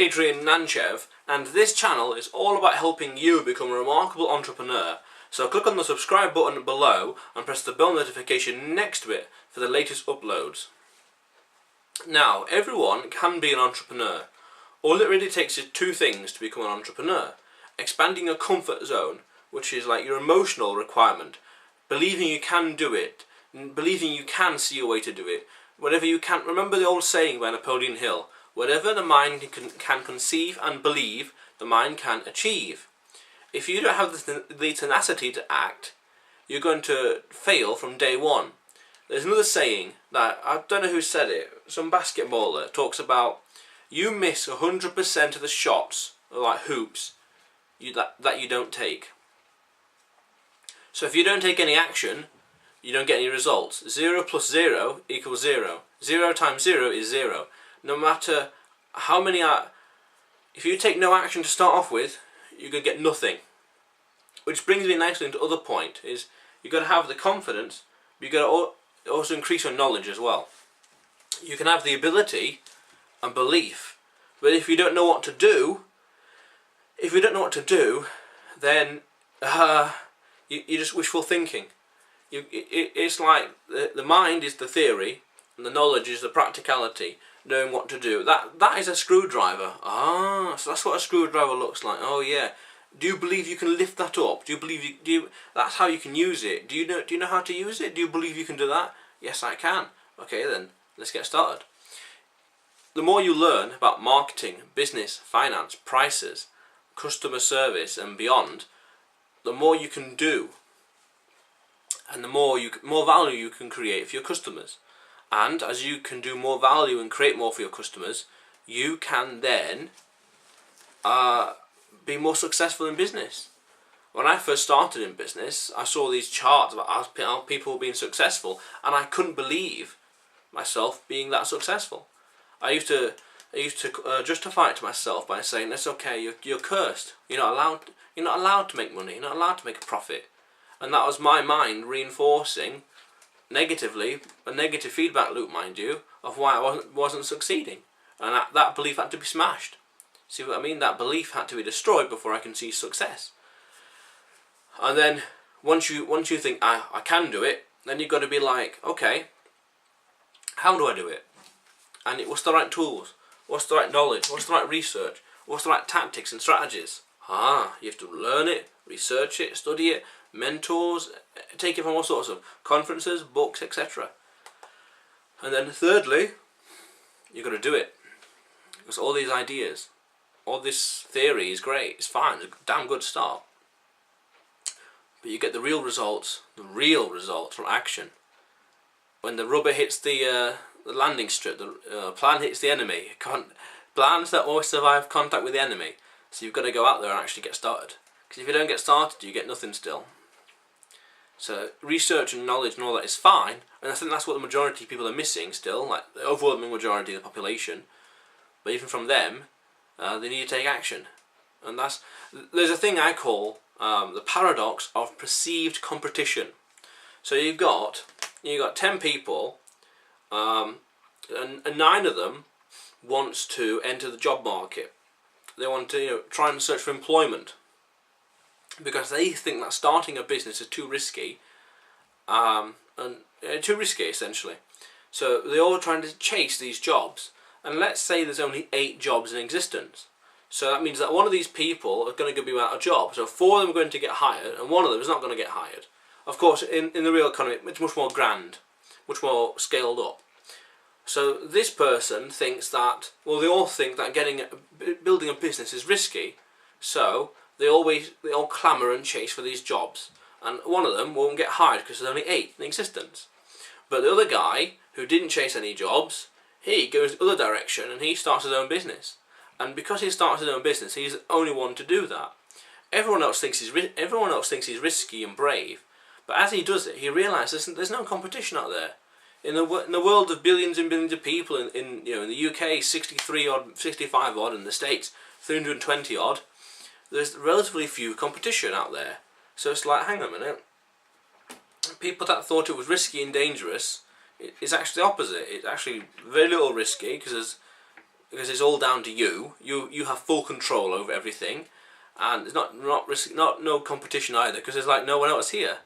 Adrian Nantchev, and this channel is all about helping you become a remarkable entrepreneur. So click on the subscribe button below and press the bell notification next to it for the latest uploads. Now, everyone can be an entrepreneur. All it really takes is two things to become an entrepreneur. Expanding your comfort zone, which is like your emotional requirement. Believing you can do it. Believing you can see a way to do it. Whatever you can. Remember the old saying by Napoleon Hill. Whatever the mind can conceive and believe, the mind can achieve. If you don't have the tenacity to act, you're going to fail from day one. There's another saying that, I don't know who said it, some basketballer talks about, you miss 100% of the shots, like hoops, that you don't take. So if you don't take any action, you don't get any results. 0 plus 0 equals 0. 0 times 0 is 0. No matter how many if you take no action to start off with, you're going to get nothing. Which brings me nicely into the other point, is you've got to have the confidence, but you've got to also increase your knowledge as well. You can have the ability and belief, but if you don't know what to do, then you're just wishful thinking. It's like the mind is the theory, and the knowledge is the practicality, knowing what to do. That is a screwdriver. So that's what a screwdriver looks like. Oh yeah. Do you believe you can lift that up? Do you believe that's how you can use it? Do you know how to use it? Do you believe you can do that? Yes, I can. Okay, then let's get started. The more you learn about marketing, business, finance, prices, customer service and beyond, the more you can do, and the more value you can create for your customers. And as you can do more value and create more for your customers, you can then be more successful in business. When I first started in business, I saw these charts about how people were being successful, and I couldn't believe myself being that successful. I used to justify it to myself by saying, "That's okay. You're cursed. You're not allowed to make money. You're not allowed to make a profit." And that was my mind reinforcing negatively, a negative feedback loop, mind you, of why I wasn't succeeding, and that belief had to be smashed. See what I mean? That belief had to be destroyed before I can see success. And then once you think I can do it, then you've got to be like, okay, how do I do it? And what's the right tools? What's the right knowledge? What's the right research? What's the right tactics and strategies? You have to learn it, research it, study it, mentors, take it from all sorts of conferences, books, etc. And then thirdly, you've got to do it. Because all these ideas, all this theory is great, it's fine, it's a damn good start. But you get the real results from action. When the rubber hits the landing strip, the plan hits the enemy. Plans that always survive contact with the enemy. So you've got to go out there and actually get started. Because if you don't get started, you get nothing still. So research and knowledge and all that is fine, and I think that's what the majority of people are missing still, like the overwhelming majority of the population. But even from them, they need to take action. And there's a thing I call the paradox of perceived competition. So you've got 10 people, and 9 of them wants to enter the job market. They want to try and search for employment, because they think that starting a business is too risky, too risky essentially. So they're all trying to chase these jobs, and let's say there's only 8 jobs in existence. So that means that one of these people are going to be without a job. So 4 of them are going to get hired, and 1 of them is not going to get hired. Of course, in the real economy, it's much more grand, much more scaled up. So this person thinks that, well, they all think that building a business is risky. So they all clamour and chase for these jobs, and 1 of them won't get hired because there's only 8 in existence. But the other guy, who didn't chase any jobs, he goes the other direction and he starts his own business. And because he starts his own business, he's the only one to do that. Everyone else thinks he's risky and brave, but as he does it, he realises there's no competition out there. In the world of billions and billions of people, in the UK 63 odd, 65 odd, in the States 320 odd. There's relatively few competition out there. So it's like, hang on a minute, people that thought it was risky and dangerous, it's actually the opposite. It's actually very little risky, because because it's all down to you. You have full control over everything, and there's not no competition either, because there's like no one else here.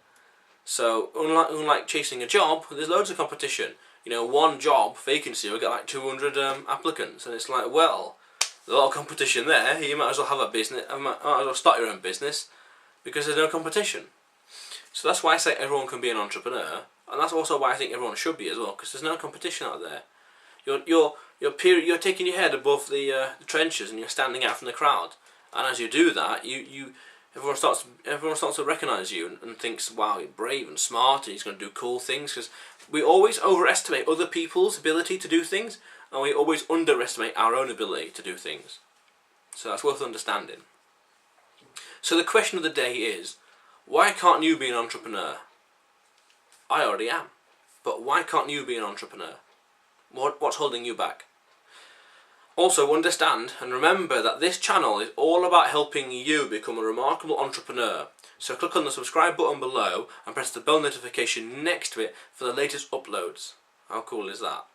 So unlike chasing a job, there's loads of competition. You know, one job vacancy will get like 200 applicants, and it's like, well, there's a lot of competition there. You might as well have a business. Might as well start your own business, because there's no competition. So that's why I say everyone can be an entrepreneur, and that's also why I think everyone should be as well, because there's no competition out there. You're taking your head above the trenches, and you're standing out from the crowd. And as you do that, everyone starts to recognise you and thinks, wow, you're brave and smart, and he's going to do cool things. Because we always overestimate other people's ability to do things, and we always underestimate our own ability to do things. So that's worth understanding. So the question of the day is, why can't you be an entrepreneur? I already am. But why can't you be an entrepreneur? What's holding you back? Also, understand and remember that this channel is all about helping you become a remarkable entrepreneur. So click on the subscribe button below and press the bell notification next to it for the latest uploads. How cool is that?